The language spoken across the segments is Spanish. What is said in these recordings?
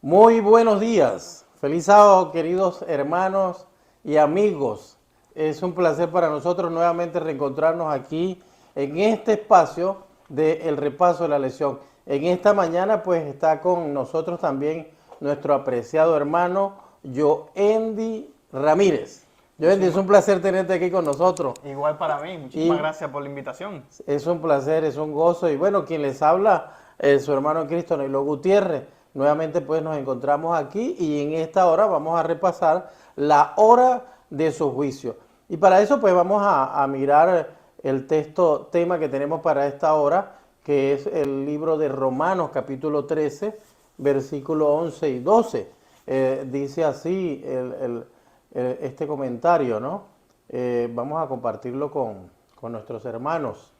Muy buenos días, feliz sábado queridos hermanos y amigos. Es un placer para nosotros nuevamente reencontrarnos aquí en este espacio del repaso de la lección. En esta mañana pues está con nosotros también nuestro apreciado hermano Joendy Ramírez. Joendy, es un placer tenerte aquí con nosotros. Igual para mí, muchísimas Y gracias por la invitación. es un placer, es un gozo. Y bueno, quien les habla es su hermano en Cristo, Neilo Gutiérrez. Nuevamente pues nos encontramos aquí y en esta hora vamos a repasar la hora de su juicio. Y para eso pues vamos a mirar el tema que tenemos para esta hora, que es el libro de Romanos capítulo 13, versículos 11 y 12. Dice así este comentario, ¿no? Vamos a compartirlo con nuestros hermanos.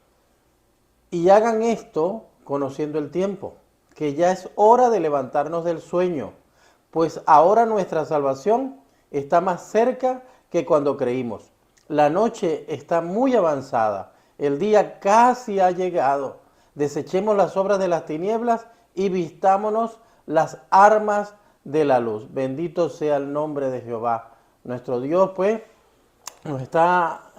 Y hagan esto conociendo el tiempo, que ya es hora de levantarnos del sueño, pues ahora nuestra salvación está más cerca que cuando creímos. La noche está muy avanzada, el día casi ha llegado. Desechemos las obras de las tinieblas y vistámonos las armas de la luz. Bendito sea el nombre de Jehová. Nuestro Dios, pues, nos está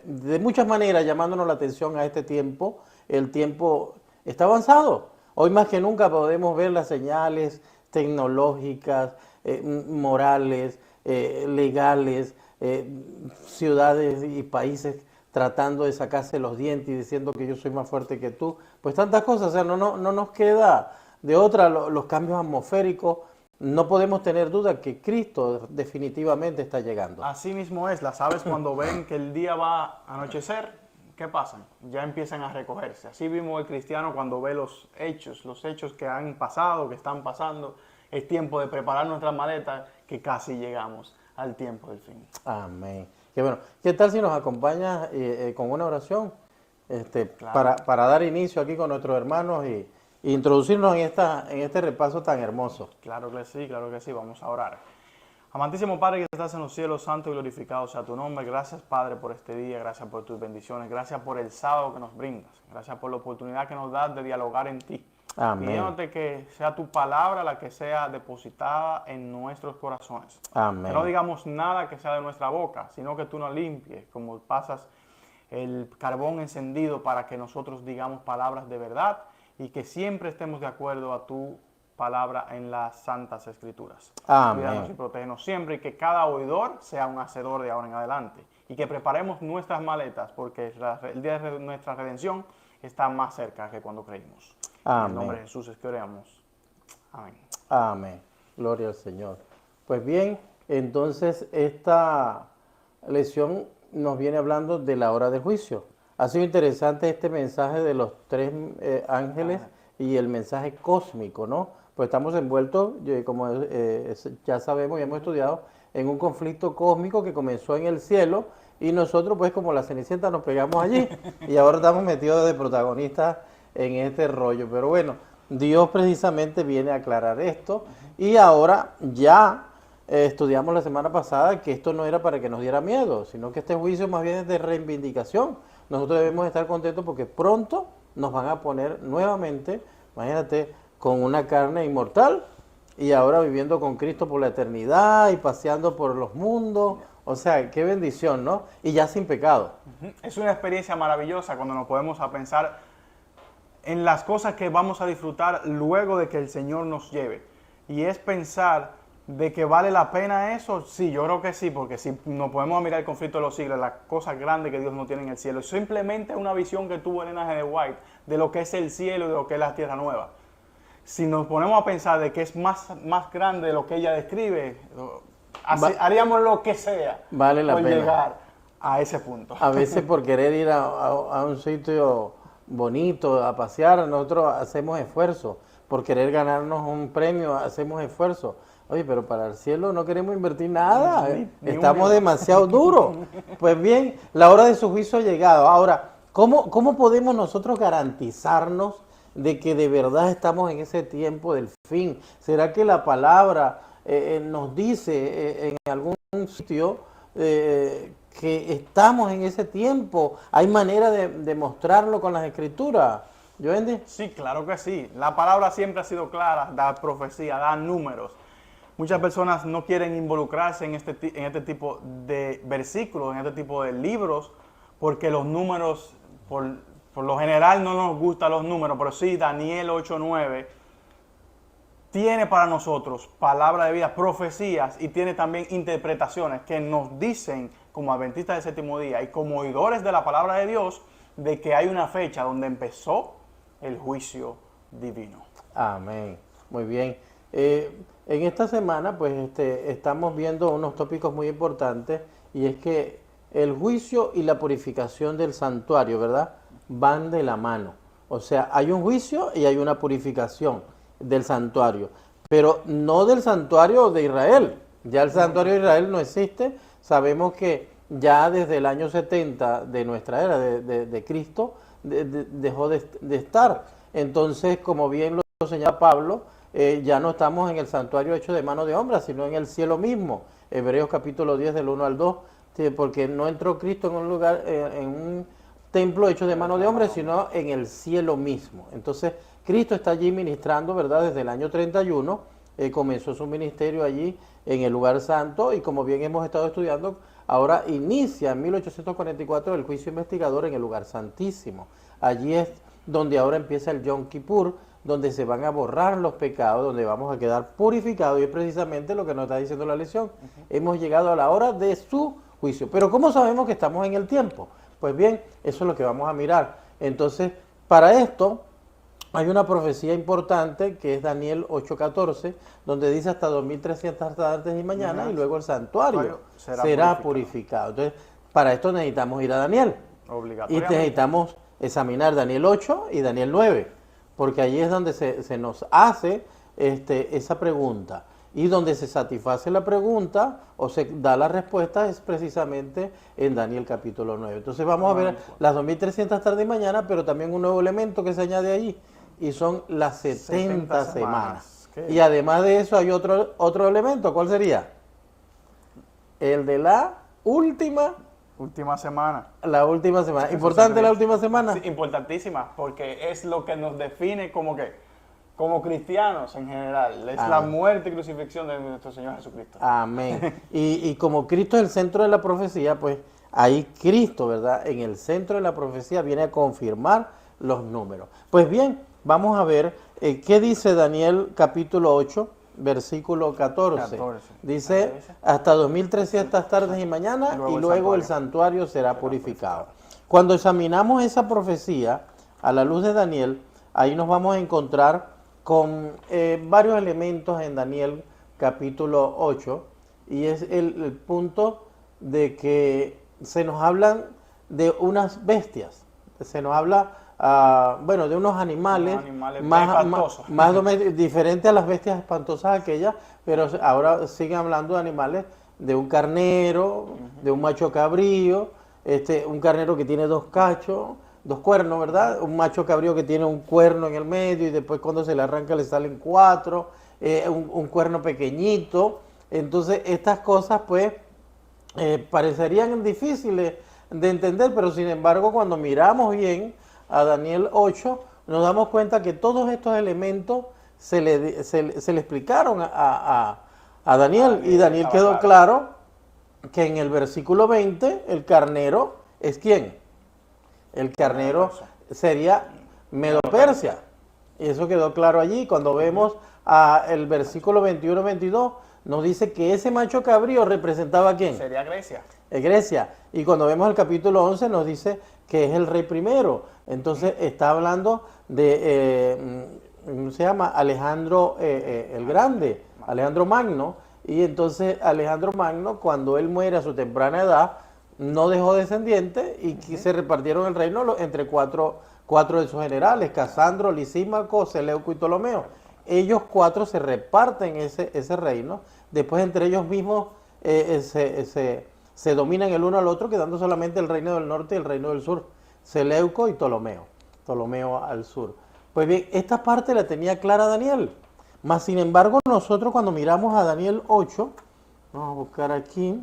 de muchas maneras llamándonos la atención a este tiempo. El tiempo está avanzado. Hoy más que nunca podemos ver las señales tecnológicas, morales, legales, ciudades y países tratando de sacarse los dientes y diciendo que yo soy más fuerte que tú. Pues tantas cosas, o sea, no nos queda de otra los cambios atmosféricos. No podemos tener duda que Cristo definitivamente está llegando. Así mismo es, las aves cuando ven que el día va a anochecer, ¿qué pasa? Ya empiezan a recogerse. Así mismo el cristiano cuando ve los hechos que han pasado, que están pasando, es tiempo de preparar nuestras maletas, que casi llegamos al tiempo del fin. Amén. Qué bueno. ¿Qué tal si nos acompañas con una oración Claro. para dar inicio aquí con nuestros hermanos y introducirnos en este repaso tan hermoso? Claro que sí, vamos a orar. Amantísimo Padre que estás en los cielos, santo y glorificado sea tu nombre. Gracias, Padre, por este día, gracias por tus bendiciones, gracias por el sábado que nos brindas, gracias por la oportunidad que nos das de dialogar en ti. Amén. Pidiéndote que sea tu palabra la que sea depositada en nuestros corazones. Amén. Que no digamos nada que sea de nuestra boca, sino que tú nos limpies, como pasas el carbón encendido para que nosotros digamos palabras de verdad y que siempre estemos de acuerdo a tu palabra en las santas escrituras. Amén. Cuídanos y protégenos siempre y que cada oidor sea un hacedor de ahora en adelante. Y que preparemos nuestras maletas porque el día de nuestra redención está más cerca que cuando creímos. Amén. En el nombre de Jesús es que oramos. Amén. Amén. Gloria al Señor. Pues bien, entonces esta lección nos viene hablando de la hora del juicio. Ha sido interesante este mensaje de los tres ángeles y el mensaje cósmico, ¿no? Pues estamos envueltos, como ya sabemos y hemos estudiado, en un conflicto cósmico que comenzó en el cielo y nosotros pues como la Cenicienta nos pegamos allí y ahora estamos metidos de protagonistas en este rollo. Pero bueno, Dios precisamente viene a aclarar esto y ahora ya estudiamos la semana pasada que esto no era para que nos diera miedo, sino que este juicio más bien es de reivindicación. Nosotros debemos estar contentos porque pronto nos van a poner nuevamente, imagínate, con una carne inmortal y ahora viviendo con Cristo por la eternidad y paseando por los mundos. O sea, qué bendición, ¿no? Y ya sin pecado. Es una experiencia maravillosa cuando nos podemos a pensar en las cosas que vamos a disfrutar luego de que el Señor nos lleve. Y es pensar de que vale la pena eso. Sí, yo creo que sí, porque si nos podemos mirar el conflicto de los siglos, las cosas grandes que Dios no tiene en el cielo, es simplemente una visión que tuvo Elena G. de White de lo que es el cielo y de lo que es la tierra nueva. Si nos ponemos a pensar de que es más grande de lo que ella describe, haríamos lo que sea vale la por pena llegar a ese punto. A veces por querer ir a un sitio bonito, a pasear, nosotros hacemos esfuerzo. Por querer ganarnos un premio, hacemos esfuerzo. Oye, pero para el cielo no queremos invertir nada, estamos demasiado duros. Pues bien, la hora de su juicio ha llegado. Ahora, ¿cómo podemos nosotros garantizarnos de que de verdad estamos en ese tiempo del fin? ¿Será que la palabra nos dice en algún sitio que estamos en ese tiempo? ¿Hay manera de mostrarlo con las escrituras? Joendy. Sí, claro que sí. La palabra siempre ha sido clara, da profecía, da números. Muchas personas no quieren involucrarse en este tipo de versículos, en este tipo de libros, porque los números, por lo general no nos gustan los números, pero sí Daniel 8:9 tiene para nosotros palabra de vida, profecías, y tiene también interpretaciones que nos dicen, como adventistas del séptimo día y como oidores de la palabra de Dios, de que hay una fecha donde empezó el juicio divino. Amén. Muy bien. En esta semana, pues, estamos viendo unos tópicos muy importantes, y es que el juicio y la purificación del santuario, ¿verdad?, van de la mano. O sea, hay un juicio y hay una purificación del santuario, pero no del santuario de Israel. Ya el santuario de Israel no existe. Sabemos que ya desde el año 70 de nuestra era, de Cristo, dejó de estar. Entonces, como bien lo señala Pablo, ya no estamos en el santuario hecho de mano de hombre, sino en el cielo mismo. Hebreos capítulo 10 del 1 al 2, porque no entró Cristo en un lugar, en un templo hecho de mano de hombre, sino en el cielo mismo. Entonces, Cristo está allí ministrando, ¿verdad? Desde el año 31, comenzó su ministerio allí en el lugar santo, y como bien hemos estado estudiando, ahora inicia en 1844 el juicio investigador en el lugar santísimo. Allí es donde ahora empieza el Yom Kippur, donde se van a borrar los pecados, donde vamos a quedar purificados, y es precisamente lo que nos está diciendo la lección. Hemos llegado a la hora de su juicio. Pero ¿cómo sabemos que estamos en el tiempo? Pues bien, eso es lo que vamos a mirar. Entonces, para esto hay una profecía importante que es Daniel 8:14, donde dice hasta 2300 tardes y mañana, y luego el santuario será purificado. Entonces, para esto necesitamos ir a Daniel. Y Obligatoriamente. necesitamos examinar Daniel 8 y Daniel 9, porque allí es donde se nos hace esa pregunta, y donde se satisface la pregunta o se da la respuesta es precisamente en Daniel capítulo 9. Entonces vamos a ver las 2300 tardes y mañana, pero también un nuevo elemento que se añade allí, y son las 70 semanas. Y además de eso hay otro elemento. ¿Cuál sería? El de la última semana. La última semana. ¿Importante la última semana? Sí, importantísima, porque es lo que nos define como cristianos en general. Es la muerte y crucifixión de nuestro Señor Jesucristo. Amén. Y como Cristo es el centro de la profecía, pues ahí Cristo, ¿verdad?, en el centro de la profecía viene a confirmar los números. Pues bien, vamos a ver qué dice Daniel capítulo 8, versículo 14. Dice, hasta 2300 tardes y mañana, y luego el santuario será purificado. Cuando examinamos esa profecía a la luz de Daniel, ahí nos vamos a encontrar con varios elementos en Daniel capítulo 8, y es el punto de que se nos hablan de unas bestias, se nos habla de unos animales más diferentes a las bestias espantosas aquellas, pero ahora siguen hablando de animales, de un carnero, de un macho cabrío, un carnero que tiene dos cuernos, ¿verdad? Un macho cabrío que tiene un cuerno en el medio, y después cuando se le arranca le salen cuatro, un cuerno pequeñito. Entonces estas cosas pues parecerían difíciles de entender, pero sin embargo cuando miramos bien a Daniel 8, nos damos cuenta que todos estos elementos se le explicaron a Daniel, y Daniel quedó claro que en el versículo 20 el carnero es ¿quién? El carnero sería Medo-Persia, y eso quedó claro allí. Cuando vemos el versículo 21-22, nos dice que ese macho cabrío representaba ¿a quién? Sería Grecia. Grecia. Y cuando vemos el capítulo 11 nos dice que es el rey primero. Entonces está hablando de, ¿cómo se llama? Alejandro el Grande, Alejandro Magno. Y entonces Alejandro Magno, cuando él muere a su temprana edad, no dejó descendiente, y se repartieron el reino entre cuatro de sus generales, Casandro, Lisímaco, Seleuco y Ptolomeo. Ellos cuatro se reparten ese reino. Después entre ellos mismos se dominan el uno al otro, quedando solamente el reino del norte y el reino del sur, Seleuco y Ptolomeo al sur. Pues bien, esta parte la tenía clara Daniel. Mas sin embargo, nosotros cuando miramos a Daniel 8, vamos a buscar aquí,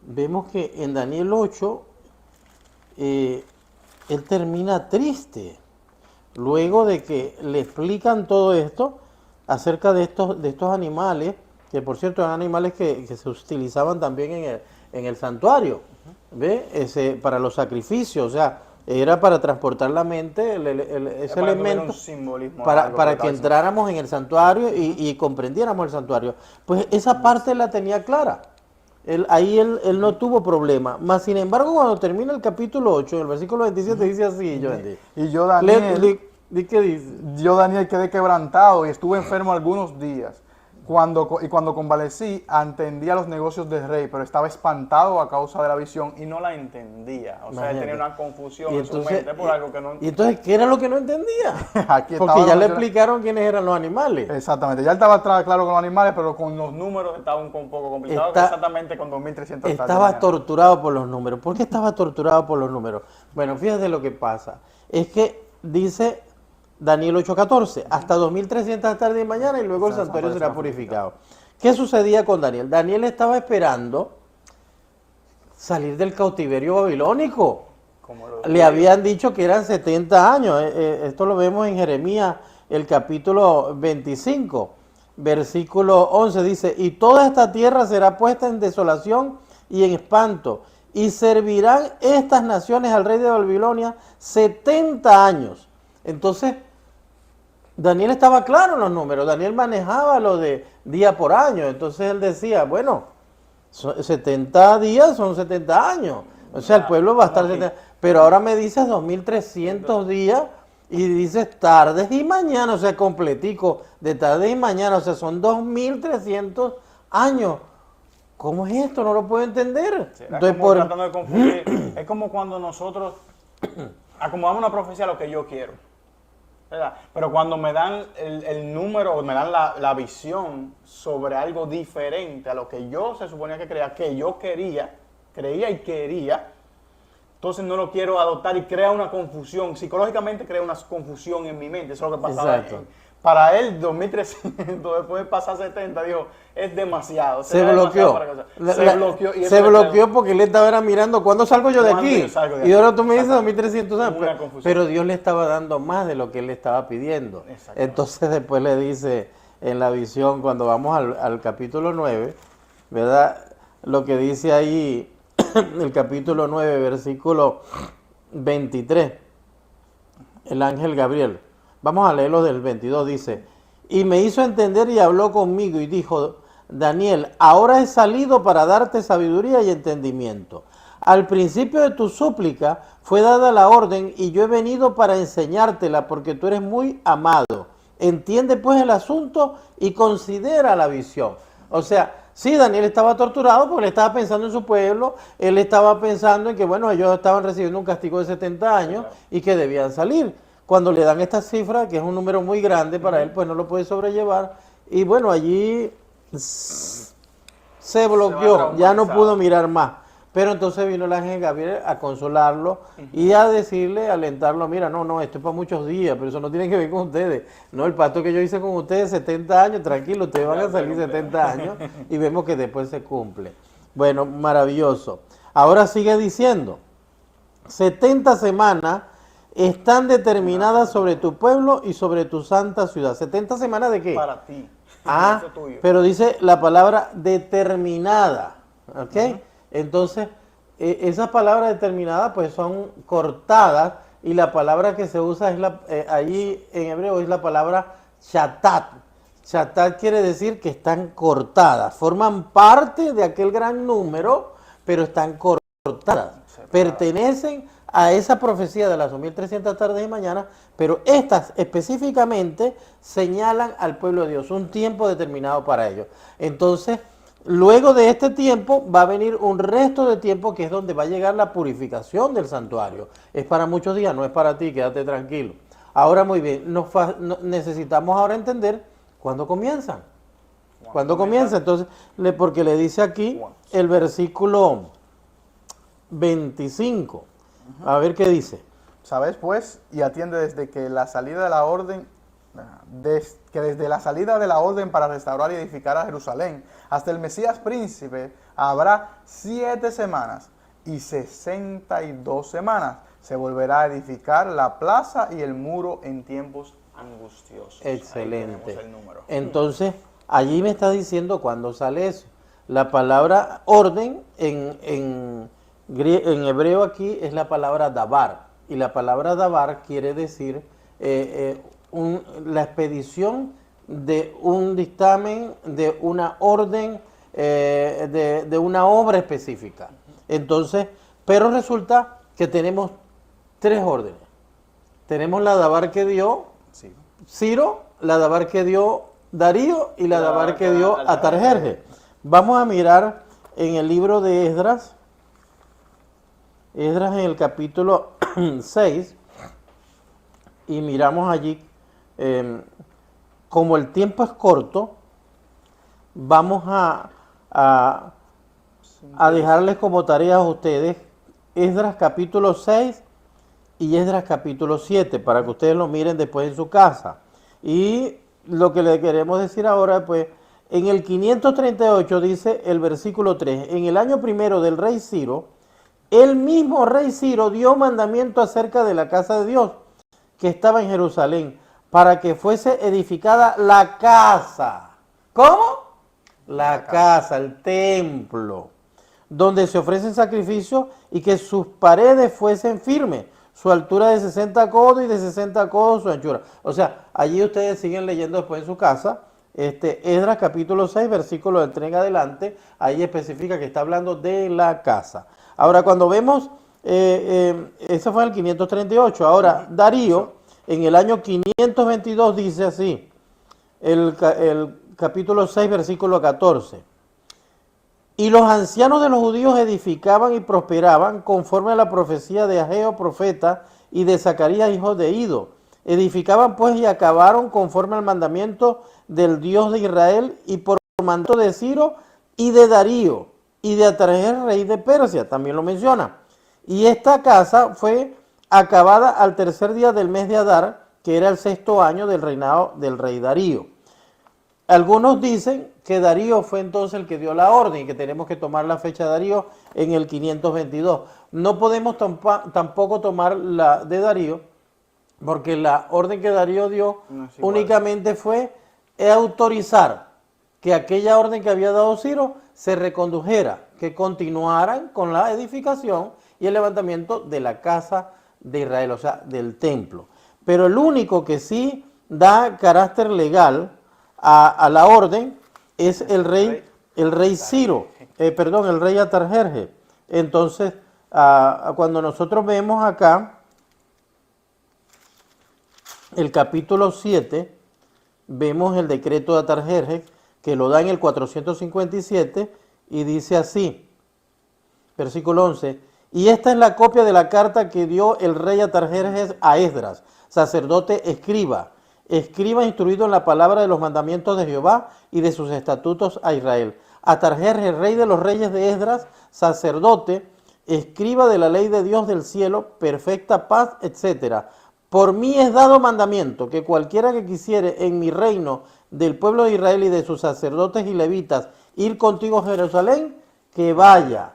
vemos que en Daniel 8 él termina triste. Luego de que le explican todo esto acerca de estos animales, que por cierto eran animales que se utilizaban también en el santuario, ¿ve? Para los sacrificios, o sea, era para transportar la mente, ese para que tuviera elemento, un simbolismo, para, algo para que que entráramos en el santuario y comprendiéramos el santuario. Pues esa parte la tenía clara. Ahí él no tuvo problema. Más sin embargo, cuando termina el capítulo 8, el versículo 27 dice así, yo Y yo, Daniel, ¿qué dice? yo, Daniel, quedé quebrantado y estuve enfermo algunos días. Cuando convalecí, entendía los negocios del rey, pero estaba espantado a causa de la visión y no la entendía. O sea, él tenía una confusión en su mente por algo que no Y entonces, ¿qué era lo que no entendía? Aquí Porque ya le explicaron quiénes eran los animales. Exactamente, ya él estaba claro con los animales, pero con los números estaba un poco complicado, exactamente con 2300 Estaba torturado por los números. ¿Por qué estaba torturado por los números? Bueno, fíjate lo que pasa. Es que dice Daniel 8:14, hasta 2300 tarde y mañana y luego el santuario será purificado. ¿Qué sucedía con Daniel? Daniel estaba esperando salir del cautiverio babilónico. Le habían dicho que eran 70 años. Esto lo vemos en Jeremías, el capítulo 25, versículo 11. Dice, y toda esta tierra será puesta en desolación y en espanto, y servirán estas naciones al rey de Babilonia 70 años. Entonces, Daniel estaba claro en los números. Daniel manejaba lo de día por año. Entonces él decía, bueno, 70 días son 70 años. O sea, el pueblo va a estar 70. Pero ahora me dices 2300 días y dices tardes y mañana, o sea, completico de tardes y mañana, o sea, son 2300 años. ¿Cómo es esto? No lo puedo entender. Entonces, tratando de confundir. Es como cuando nosotros acomodamos una profecía a lo que yo quiero, ¿verdad? Pero cuando me dan el número, o me dan la visión sobre algo diferente a lo que yo se suponía que creía, que yo creía y quería, entonces no lo quiero adoptar y crea una confusión, psicológicamente crea una confusión en mi mente. Eso es lo que pasaba. Para él, 2300, después de pasar 70, dijo, es demasiado. Se bloqueó. Se bloqueó porque él estaba mirando, ¿cuándo salgo yo de aquí? Y ahora tú me dices 2300 años. Pero Dios le estaba dando más de lo que él le estaba pidiendo. Entonces después le dice en la visión, cuando vamos al capítulo 9, ¿verdad? Lo que dice ahí, el capítulo 9, versículo 23, el ángel Gabriel. Vamos a leerlo del 22, dice, y me hizo entender y habló conmigo y dijo, Daniel, ahora he salido para darte sabiduría y entendimiento. Al principio de tu súplica fue dada la orden y yo he venido para enseñártela porque tú eres muy amado. Entiende pues el asunto y considera la visión. O sea, sí, Daniel estaba torturado porque él estaba pensando en su pueblo, él estaba pensando en que, bueno, ellos estaban recibiendo un castigo de 70 años y que debían salir. Cuando le dan esta cifra, que es un número muy grande para él, pues no lo puede sobrellevar. Y bueno, allí se bloqueó, ya no pudo mirar más. Pero entonces vino el ángel Gabriel a consolarlo y a decirle, a alentarlo, mira, no, esto es para muchos días, pero eso no tiene que ver con ustedes. No, el pacto que yo hice con ustedes, 70 años, tranquilo, ustedes van a salir 70 años y vemos que después se cumple. Bueno, maravilloso. Ahora sigue diciendo, 70 semanas están determinadas sobre tu pueblo y sobre tu santa ciudad. ¿70 semanas de qué? Para ti. Pero dice la palabra determinada, ¿ok? Entonces, esas palabras determinadas pues son cortadas y la palabra que se usa es allí en hebreo es la palabra shatat. Shatat quiere decir que están cortadas, forman parte de aquel gran número, pero están cortadas. Pertenecen a esa profecía de las 2300 tardes y mañanas, pero estas específicamente señalan al pueblo de Dios, un tiempo determinado para ellos. Entonces, luego de este tiempo va a venir un resto de tiempo que es donde va a llegar la purificación del santuario. Es para muchos días, no es para ti, quédate tranquilo. Ahora muy bien, necesitamos ahora entender cuándo comienzan. ¿Cuándo comienza? Entonces, porque le dice aquí el versículo 25. A ver qué dice. ¿Sabes pues? Y atiende desde que la salida de la orden, desde la salida de la orden para restaurar y edificar a Jerusalén hasta el Mesías príncipe habrá 7 semanas y 62 semanas. se volverá a edificar la plaza y el muro en tiempos angustiosos. Excelente. Ahí tenemos el número. Entonces, allí me está diciendo cuándo sale eso. La palabra orden en hebreo aquí es la palabra dabar. Y la palabra dabar quiere decir la expedición de un dictamen, de una orden, de una obra específica. Entonces, pero resulta que tenemos tres órdenes. Tenemos la dabar que dio Ciro, la dabar que dio Darío y la dabar que dio Atarjerjes. Vamos a mirar en el libro de Esdras en el capítulo 6, y miramos allí, como el tiempo es corto, vamos a dejarles como tareas a ustedes Esdras capítulo 6 y Esdras capítulo 7, para que ustedes lo miren después en su casa. Y lo que le queremos decir ahora, pues, en el 538 dice el versículo 3, en el año primero del rey Ciro, el mismo rey Ciro dio mandamiento acerca de la casa de Dios que estaba en Jerusalén, para que fuese edificada la casa. ¿Cómo? La casa, el templo, donde se ofrecen sacrificios, y que sus paredes fuesen firmes, su altura de 60 codos y de 60 codos su anchura. O sea, allí ustedes siguen leyendo después en su casa, Esdras capítulo 6, versículo del 3 en adelante, ahí especifica que está hablando de la casa. Ahora, cuando vemos, eso fue en el 538, ahora Darío, en el año 522 dice así, el capítulo 6, versículo 14. Y los ancianos de los judíos edificaban y prosperaban conforme a la profecía de Ageo profeta y de Zacarías hijo de Ido. Edificaban pues y acabaron conforme al mandamiento del Dios de Israel y por mandato de Ciro y de Darío y de Atarjerjes rey de Persia, también lo menciona. Y esta casa fue acabada al tercer día del mes de Adar, que era el 6º año del reinado del rey Darío. Algunos dicen que Darío fue entonces el que dio la orden y que tenemos que tomar la fecha de Darío en el 522. No podemos tampoco tomar la de Darío, porque la orden que Darío dio únicamente fue autorizar que aquella orden que había dado Ciro se recondujera, que continuaran con la edificación y el levantamiento de la casa de Israel, o sea, del templo. Pero el único que sí da carácter legal a la orden es el rey Ciro, el rey Atarjerjes. Entonces, cuando nosotros vemos acá el capítulo 7, vemos el decreto de Atarjerjes, que lo da en el 457, y dice así, versículo 11, y esta es la copia de la carta que dio el rey Atarjerjes a Esdras, sacerdote escriba instruido en la palabra de los mandamientos de Jehová y de sus estatutos a Israel. Atarjerjes, rey de los reyes de Esdras, sacerdote, escriba de la ley de Dios del cielo, perfecta paz, etc. Por mí es dado mandamiento que cualquiera que quisiere en mi reino del pueblo de Israel y de sus sacerdotes y levitas ir contigo a Jerusalén, que vaya.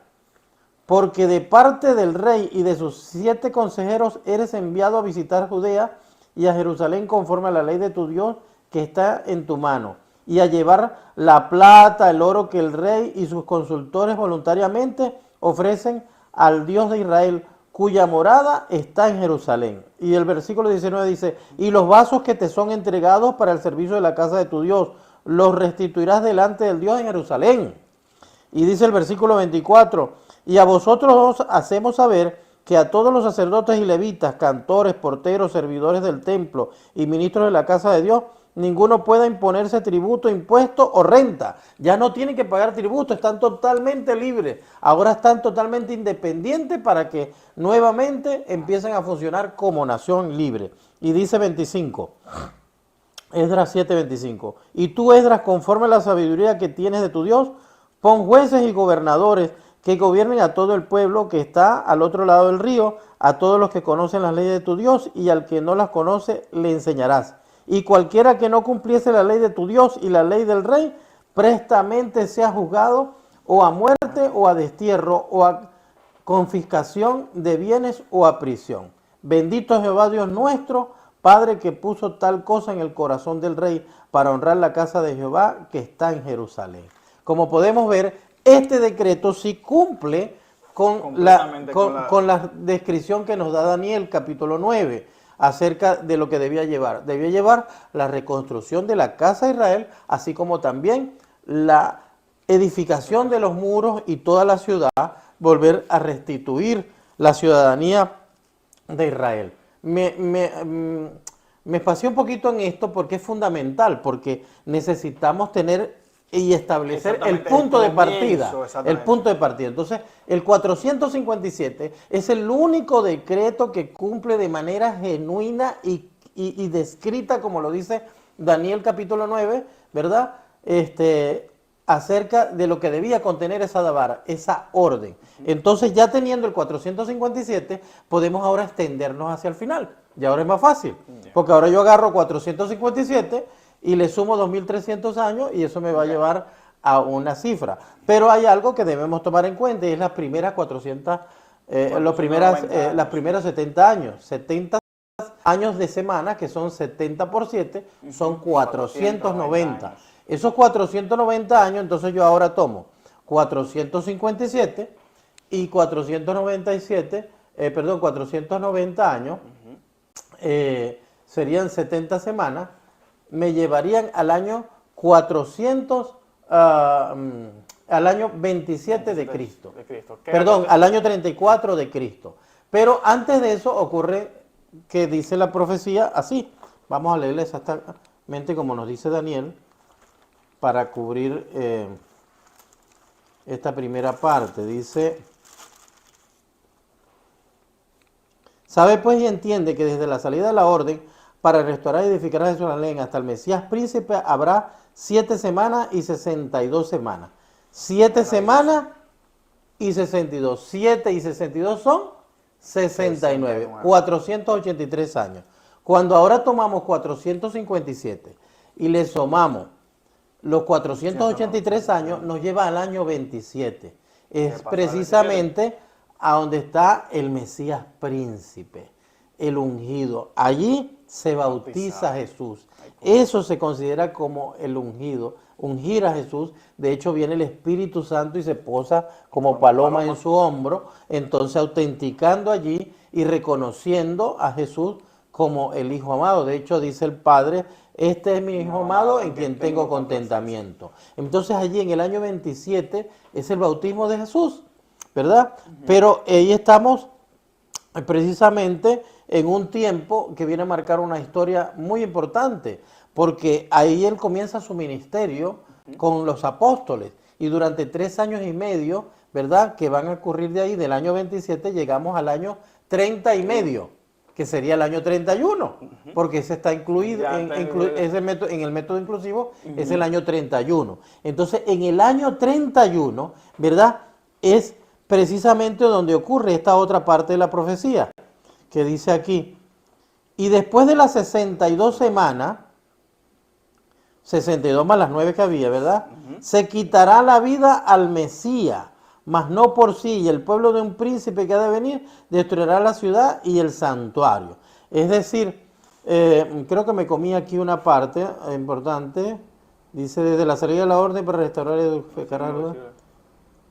Porque de parte del rey y de sus 7 consejeros eres enviado a visitar Judea y a Jerusalén conforme a la ley de tu Dios que está en tu mano, y a llevar la plata, el oro que el rey y sus consultores voluntariamente ofrecen al Dios de Israel, cuya morada está en Jerusalén. Y el versículo 19 dice, y los vasos que te son entregados para el servicio de la casa de tu Dios, los restituirás delante del Dios en Jerusalén. Y dice el versículo 24, y a vosotros os hacemos saber que a todos los sacerdotes y levitas, cantores, porteros, servidores del templo y ministros de la casa de Dios, ninguno pueda imponerse tributo, impuesto o renta. Ya no tienen que pagar tributo, están totalmente libres. Ahora están totalmente independientes para que nuevamente empiecen a funcionar como nación libre. Y dice 25, Esdras 7:25, y tú, Esdras, conforme a la sabiduría que tienes de tu Dios, pon jueces y gobernadores que gobiernen a todo el pueblo que está al otro lado del río, a todos los que conocen las leyes de tu Dios, y al que no las conoce le enseñarás. Y cualquiera que no cumpliese la ley de tu Dios y la ley del rey, prestamente sea juzgado o a muerte o a destierro o confiscación de bienes o a prisión. Bendito Jehová Dios nuestro, Padre que puso tal cosa en el corazón del rey para honrar la casa de Jehová que está en Jerusalén. Como podemos ver, este decreto sí cumple con la descripción que nos da Daniel capítulo 9 acerca de lo que debía llevar. Debía llevar la reconstrucción de la casa de Israel, así como también la edificación de los muros y toda la ciudad, volver a restituir la ciudadanía de Israel. Me espacié un poquito en esto porque es fundamental, porque necesitamos tener y establecer el punto de partida. El punto de partida. Entonces, el 457 es el único decreto que cumple de manera genuina y descrita, como lo dice Daniel capítulo 9, ¿verdad? Acerca de lo que debía contener esa vara, esa orden. Entonces, ya teniendo el 457, podemos ahora extendernos hacia el final. Y ahora es más fácil, porque ahora yo agarro 457 y le sumo 2300 años y eso me va a llevar a una cifra. Pero hay algo que debemos tomar en cuenta y es las primeras 400, las primeras 70 años. 70 años de semana, que son 70 por 7, son 490. Esos 490 años, entonces yo ahora tomo 457 y 490 años, serían 70 semanas, me llevarían al año 27 de Cristo. Perdón, al año 34 de Cristo. Pero antes de eso ocurre que dice la profecía así. Vamos a leerla exactamente como nos dice Daniel para cubrir esta primera parte. Dice: sabe pues y entiende que desde la salida de la orden para restaurar y edificar a Jerusalén hasta el Mesías príncipe habrá 7 semanas y 62 semanas. 7 semanas y 62. 7 y 62 son 69. 483 años. Cuando ahora tomamos 457 y le sumamos los 483 años, nos lleva al año 27. Es precisamente a donde está el Mesías príncipe, el ungido. Allí se bautiza Jesús. Eso se considera como el ungido, ungir a Jesús. De hecho, viene el Espíritu Santo y se posa como paloma en su hombro, entonces autenticando allí y reconociendo a Jesús como el Hijo amado. De hecho, dice el Padre: este es mi Hijo amado en quien tengo contentamiento. Entonces allí en el año 27 es el bautismo de Jesús, ¿verdad? Pero ahí estamos precisamente en un tiempo que viene a marcar una historia muy importante, porque ahí él comienza su ministerio con los apóstoles y durante 3 años y medio, ¿verdad?, que van a ocurrir de ahí, del año 27 llegamos al año 30 y medio, que sería el año 31, porque ese está incluido en el método inclusivo, es el año 31. Entonces, en el año 31, ¿verdad?, es precisamente donde ocurre esta otra parte de la profecía, que dice aquí: y después de las 62 semanas, 62 más las 9 que había, ¿verdad?, se quitará la vida al Mesías, mas no por sí, y el pueblo de un príncipe que ha de venir destruirá la ciudad y el santuario. Es decir, creo que me comí aquí una parte importante, dice: desde la salida de la orden para restaurar y edificar.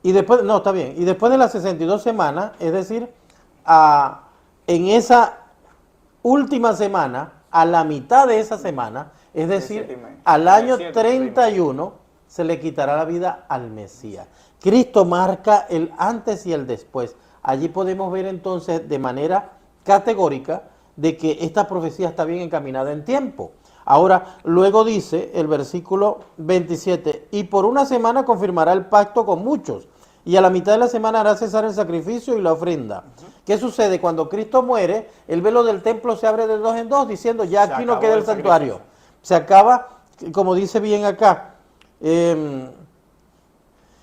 Y después, no, está bien, y después de las 62 semanas, es decir, en esa última semana, a la mitad de esa semana, es decir, al año 31, se le quitará la vida al Mesías. Cristo marca el antes y el después. Allí podemos ver entonces de manera categórica de que esta profecía está bien encaminada en tiempo. Ahora, luego dice el versículo 27, y por una semana confirmará el pacto con muchos, y a la mitad de la semana hará cesar el sacrificio y la ofrenda. ¿Qué sucede? Cuando Cristo muere, el velo del templo se abre de 2 en 2, diciendo: ya aquí no queda el santuario. Se acaba, como dice bien acá,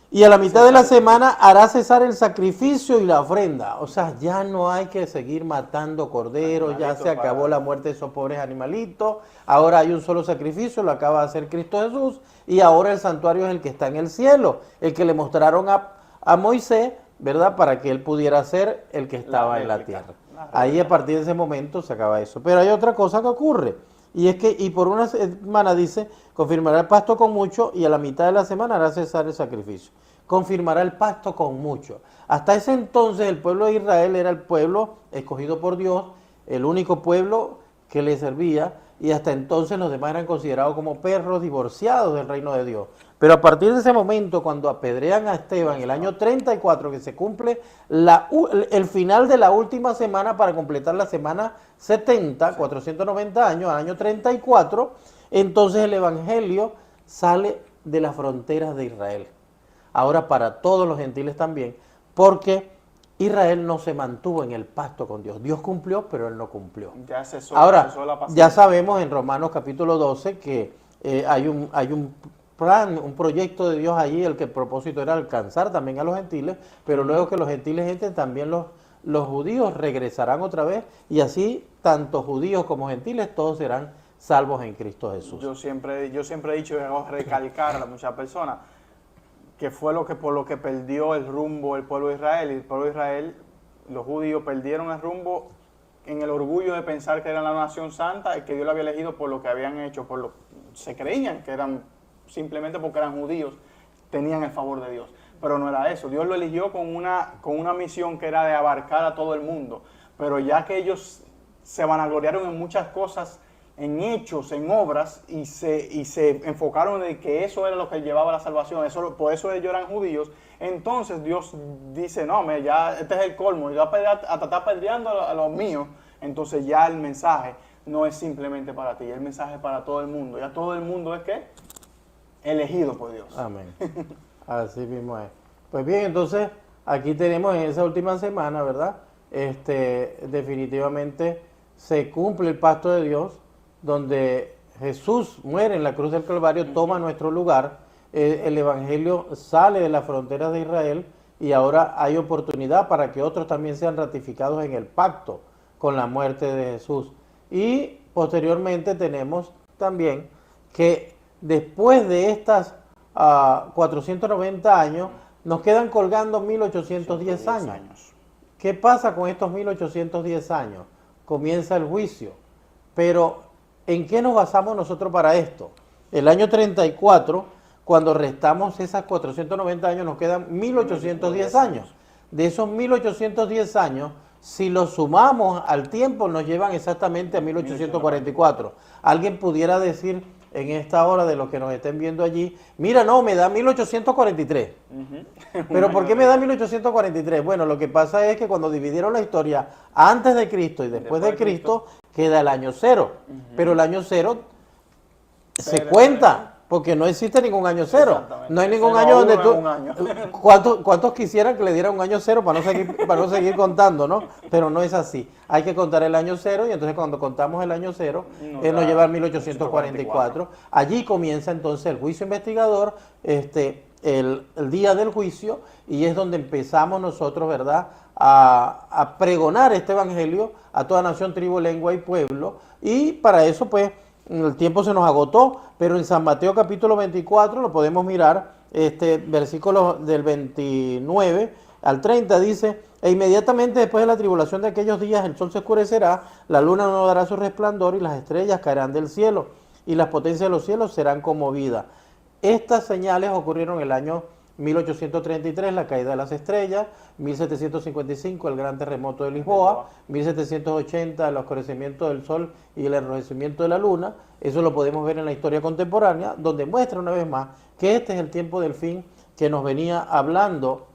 y a la mitad de la semana hará cesar el sacrificio y la ofrenda. O sea, ya no hay que seguir matando corderos, ya se acabó la muerte de esos pobres animalitos. Ahora hay un solo sacrificio, lo acaba de hacer Cristo Jesús. Y ahora el santuario es el que está en el cielo, el que le mostraron a Moisés ¿verdad? Para que él pudiera ser el que estaba en la réplica, tierra. la Ahí réplica. a partir de ese momento se acaba eso. Pero hay otra cosa que ocurre, y es que, y por una semana dice, confirmará el pacto con mucho, y a la mitad de la semana hará cesar el sacrificio. Confirmará el pacto con mucho. Hasta ese entonces el pueblo de Israel era el pueblo escogido por Dios, el único pueblo que le servía, y hasta entonces los demás eran considerados como perros divorciados del reino de Dios. Pero a partir de ese momento, cuando apedrean a Esteban, el año 34, que se cumple el final de la última semana para completar la semana 70, 490 años, al año 34, entonces el Evangelio sale de las fronteras de Israel. Ahora para todos los gentiles también, porque Israel no se mantuvo en el pacto con Dios. Dios cumplió, pero él no cumplió. Ya cesó, Ahora, cesó la ya paciencia. sabemos en Romanos capítulo 12 que hay un plan, un proyecto de Dios allí, el que el propósito era alcanzar también a los gentiles, pero luego que los gentiles entren, también los judíos regresarán otra vez, y así tanto judíos como gentiles todos serán salvos en Cristo Jesús. Yo siempre he dicho y hago recalcar a muchas personas que fue por lo que perdió el rumbo el pueblo de Israel. Y el pueblo de Israel, los judíos perdieron el rumbo en el orgullo de pensar que eran la nación santa y que Dios la había elegido por lo que habían hecho, se creían que eran simplemente porque eran judíos, tenían el favor de Dios. Pero no era eso. Dios lo eligió con una misión que era de abarcar a todo el mundo. Pero ya que ellos se vanagloriaron en muchas cosas, en hechos, en obras, y se enfocaron en que eso era lo que llevaba a la salvación, por eso ellos eran judíos, entonces Dios dice, no, ya este es el colmo, y hasta está apedreando a los míos, entonces ya el mensaje no es simplemente para ti, el mensaje es para todo el mundo, ya todo el mundo es ¿qué? Elegido por Dios. Amén. Así mismo es. Pues bien, entonces aquí tenemos en esa última semana, ¿verdad? Definitivamente se cumple el pacto de Dios, donde Jesús muere en la cruz del Calvario, toma nuestro lugar, el Evangelio sale de las fronteras de Israel, y ahora hay oportunidad para que otros también sean ratificados en el pacto con la muerte de Jesús. Y posteriormente tenemos también que después de estas 490 años, nos quedan colgando 1810 años. ¿Qué pasa con estos 1810 años? Comienza el juicio. Pero, ¿en qué nos basamos nosotros para esto? El año 34, cuando restamos esas 490 años, nos quedan 1810 años. De esos 1810 años, si los sumamos al tiempo, nos llevan exactamente a 1844. Alguien pudiera decir en esta hora, de los que nos estén viendo allí, mira, no, me da 1843. ¿Pero por qué me da 1843? Bueno, lo que pasa es que cuando dividieron la historia antes de Cristo y después de Cristo, queda el año cero. Pero el año cero se cuenta, porque no existe ningún año cero. No hay ningún año donde tú... ¿Cuántos quisieran que le diera un año cero para no seguir contando, no? Pero no es así. Hay que contar el año cero, y entonces cuando contamos el año cero, nos lleva a 1844. Allí comienza entonces el juicio investigador, el día del juicio, y es donde empezamos nosotros, ¿verdad?, a pregonar este evangelio a toda nación, tribu, lengua y pueblo. Y para eso, pues, el tiempo se nos agotó, pero en San Mateo capítulo 24 lo podemos mirar, versículo del 29 al 30 dice: e inmediatamente después de la tribulación de aquellos días el sol se oscurecerá, la luna no dará su resplandor, y las estrellas caerán del cielo, y las potencias de los cielos serán conmovidas. Estas señales ocurrieron en el año 1833, la caída de las estrellas; 1755, el gran terremoto de Lisboa; 1780, el oscurecimiento del sol y el enrojecimiento de la luna. Eso lo podemos ver en la historia contemporánea, donde muestra una vez más que este es el tiempo del fin que nos venía hablando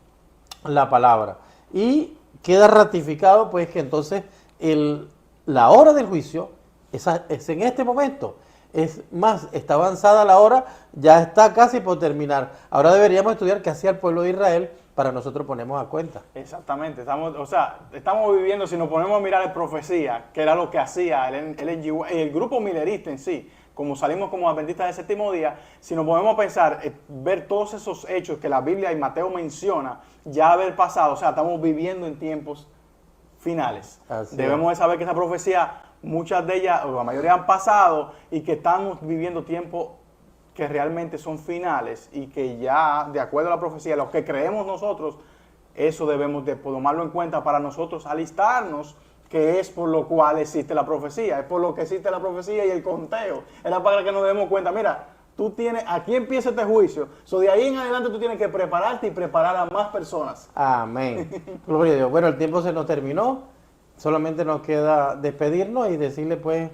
la palabra. Y queda ratificado, pues, que entonces la hora del juicio es en este momento. Es más, está avanzada la hora, ya está casi por terminar. Ahora deberíamos estudiar qué hacía el pueblo de Israel para nosotros ponernos a cuenta. Exactamente, estamos viviendo, si nos ponemos a mirar en profecía, que era lo que hacía el grupo milerista en sí, como salimos como adventistas del séptimo día, si nos ponemos a pensar, ver todos esos hechos que la Biblia y Mateo menciona, ya haber pasado, o sea, estamos viviendo en tiempos finales. Debemos de saber que esa profecía, muchas de ellas, o la mayoría han pasado, y que estamos viviendo tiempos que realmente son finales, y que ya, de acuerdo a la profecía, lo que creemos nosotros, eso debemos de tomarlo en cuenta para nosotros alistarnos, que es por lo cual existe la profecía, es por lo que existe la profecía y el conteo. Era para que nos demos cuenta, mira, tú tienes, aquí empieza este juicio, de ahí en adelante tú tienes que prepararte y preparar a más personas. Amén. Gloria a Dios. Bueno, el tiempo se nos terminó, solamente nos queda despedirnos y decirle pues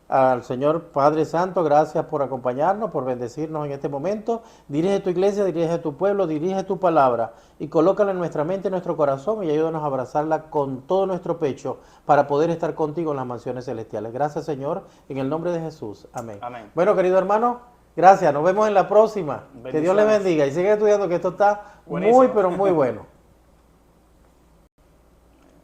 al Señor Padre Santo, gracias por acompañarnos, por bendecirnos en este momento. Dirige tu iglesia, dirige tu pueblo, dirige tu palabra y colócala en nuestra mente, en nuestro corazón y ayúdanos a abrazarla con todo nuestro pecho para poder estar contigo en las mansiones celestiales. Gracias, Señor, en el nombre de Jesús. Amén. Amén. Bueno, querido hermano, gracias. Nos vemos en la próxima. Que Dios le bendiga y siga estudiando, que esto está Buenísimo. muy, pero muy bueno.